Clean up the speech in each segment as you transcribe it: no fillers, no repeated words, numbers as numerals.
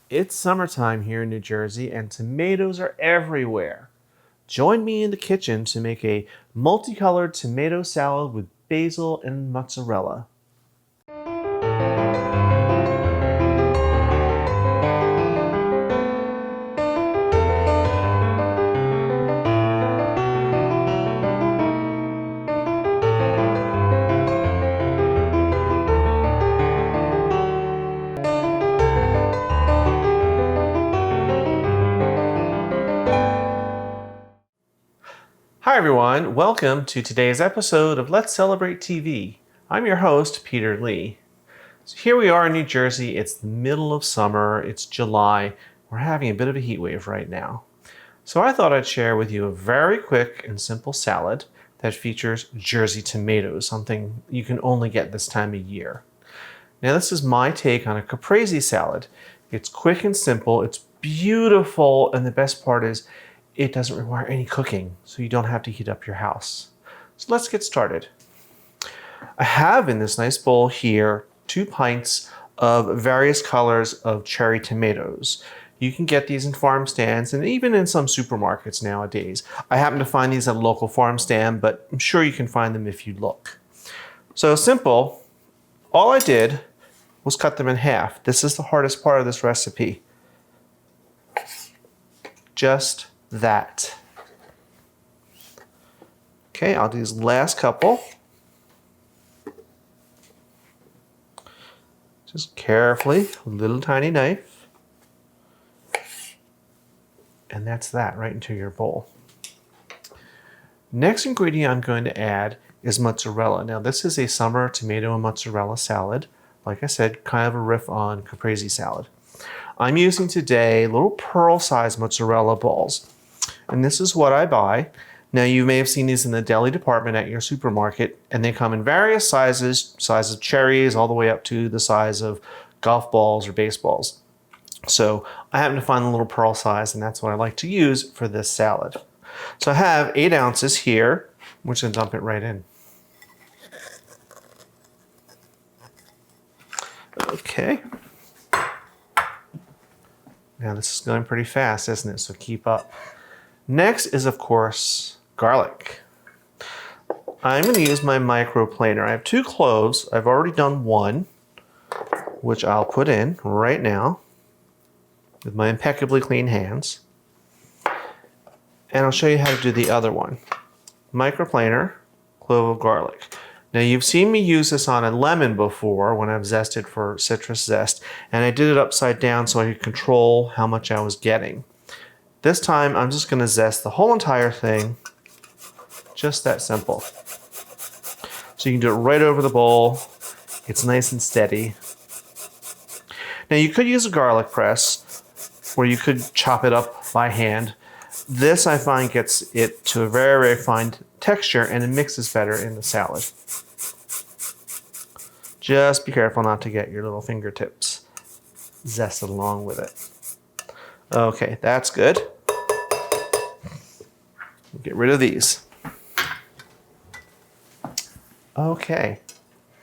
It's summertime here in New Jersey and tomatoes are everywhere. Join me in the kitchen to make a multicolored tomato salad with basil and mozzarella. Hi everyone, welcome to today's episode of Let's Celebrate TV. I'm your host, Peter Lee. So here we are in New Jersey. It's the middle of summer, it's July. We're having a bit of a heat wave right now. So I thought I'd share with you a very quick and simple salad that features Jersey tomatoes, something you can only get this time of year. Now this is my take on a caprese salad. It's quick and simple, it's beautiful, and the best part is it doesn't require any cooking, so you don't have to heat up your house. So let's get started. I have in this nice bowl here 2 pints of various colors of cherry tomatoes. You can get these in farm stands and even in some supermarkets nowadays. I happen to find these at a local farm stand, but I'm sure you can find them if you look. So simple, all I did was cut them in half. This is the hardest part of this recipe. Just that. Okay, I'll do these last couple. Just carefully, a little tiny knife. And that's that, right into your bowl. Next ingredient I'm going to add is mozzarella. Now this is a summer tomato and mozzarella salad. Like I said, kind of a riff on caprese salad. I'm using today little pearl-sized mozzarella balls. And this is what I buy. Now you may have seen these in the deli department at your supermarket, and they come in various sizes, size of cherries all the way up to the size of golf balls or baseballs. So I happen to find the little pearl size, and that's what I like to use for this salad. So I have 8 ounces here, which I'll dump it right in. Okay. Now this is going pretty fast, isn't it? So keep up. Next is, of course, garlic. I'm going to use my microplaner. I have 2 cloves. I've already done 1, which I'll put in right now with my impeccably clean hands. And I'll show you how to do the other one. Microplaner, clove of garlic. Now you've seen me use this on a lemon before when I've zested for citrus zest, and I did it upside down so I could control how much I was getting. This time I'm just going to zest the whole entire thing, just that simple. So you can do it right over the bowl. It's nice and steady. Now you could use a garlic press, or you could chop it up by hand. This I find gets it to a very, very fine texture and it mixes better in the salad. Just be careful not to get your little fingertips zested along with it. Okay, that's good. Get rid of these. Okay,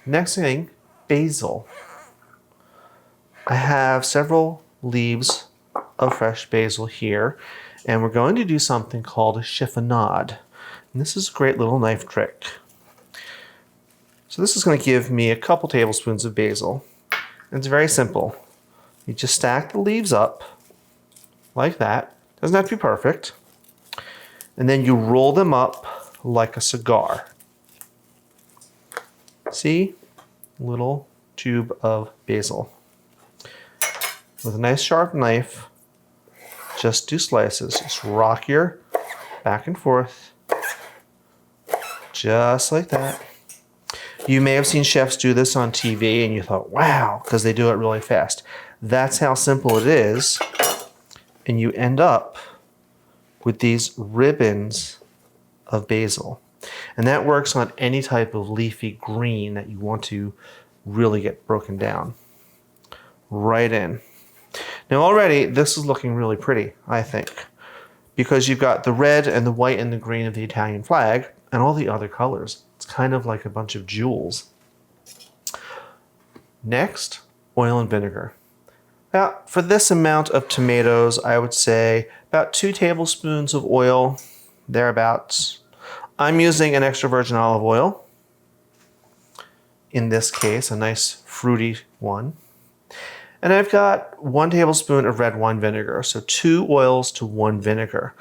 next thing, basil. I have several leaves of fresh basil here, and we're going to do something called a chiffonade. And this is a great little knife trick. So this is going to give me a couple tablespoons of basil. And it's very simple. You just stack the leaves up like that. Doesn't have to be perfect. And then you roll them up like a cigar. See? Little tube of basil. With a nice sharp knife, just do slices. Just rock your back and forth. Just like that. You may have seen chefs do this on TV and you thought, wow, because they do it really fast. That's how simple it is. And you end up with these ribbons of basil. And that works on any type of leafy green that you want to really get broken down. Right in. Now already this is looking really pretty, I think, because you've got the red and the white and the green of the Italian flag and all the other colors. It's kind of like a bunch of jewels. Next, oil and vinegar. About for this amount of tomatoes, I would say about 2 tablespoons of oil, thereabouts. I'm using an extra virgin olive oil. In this case, a nice fruity one. And I've got 1 tablespoon of red wine vinegar, so 2 oils to 1 vinegar.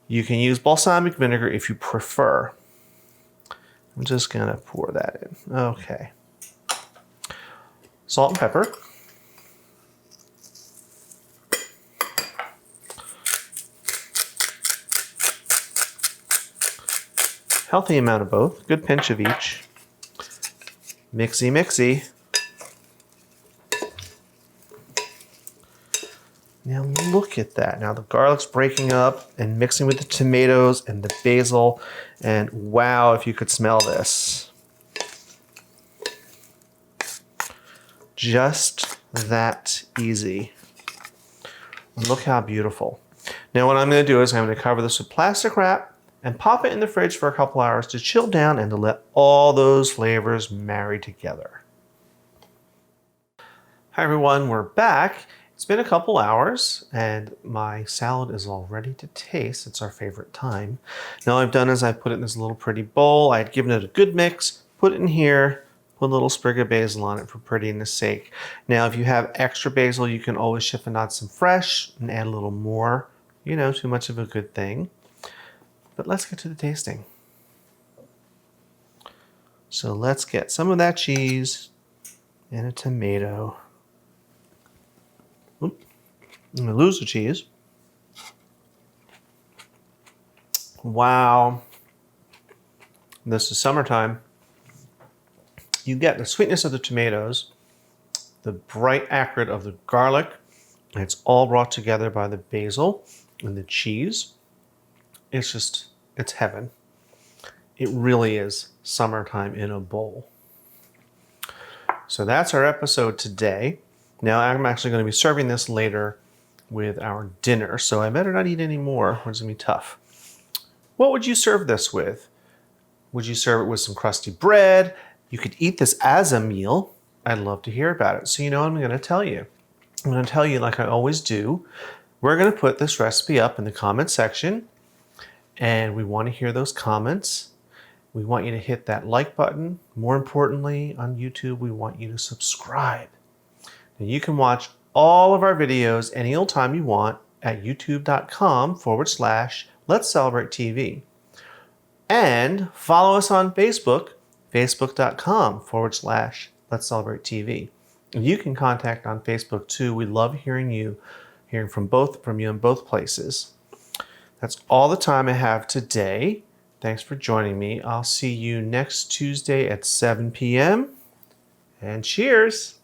You can use balsamic vinegar if you prefer. I'm just gonna pour that in. Okay. Salt and pepper. Healthy amount of both, good pinch of each. Mixy, mixy. Now look at that. Now the garlic's breaking up and mixing with the tomatoes and the basil. And wow, if you could smell this. Just that easy. Look how beautiful. Now what I'm going to do is I'm going to cover this with plastic wrap and pop it in the fridge for a couple hours to chill down and to let all those flavors marry together. Hi everyone, we're back. It's been a couple hours and my salad is all ready to taste. It's our favorite time. Now all I've done is I've put it in this little pretty bowl. I had given it a good mix, put it in here, put a little sprig of basil on it for prettiness sake. Now if you have extra basil, you can always chip and add some fresh and add a little more. You know, too much of a good thing. But let's get to the tasting. So let's get some of that cheese and a tomato. Oop, I'm gonna lose the cheese. Wow. This is summertime. You get the sweetness of the tomatoes, the bright acrid of the garlic, and it's all brought together by the basil and the cheese. It's heaven. It really is summertime in a bowl. So that's our episode today. Now I'm actually going to be serving this later with our dinner, so I better not eat any more or it's going to be tough. What would you serve this with? Would you serve it with some crusty bread? You could eat this as a meal. I'd love to hear about it. So you know what I'm going to tell you. I'm going to tell you like I always do. We're going to put this recipe up in the comment section. And we want to hear those comments. We want you to hit that like button. More importantly, on YouTube, we want you to subscribe. Now you can watch all of our videos any old time you want at youtube.com/Let's Celebrate TV. And follow us on Facebook, facebook.com/Let's Celebrate TV. You can contact on Facebook too. We love hearing you from you in both places. That's all the time I have today. Thanks for joining me. I'll see you next Tuesday at 7 p.m. And cheers!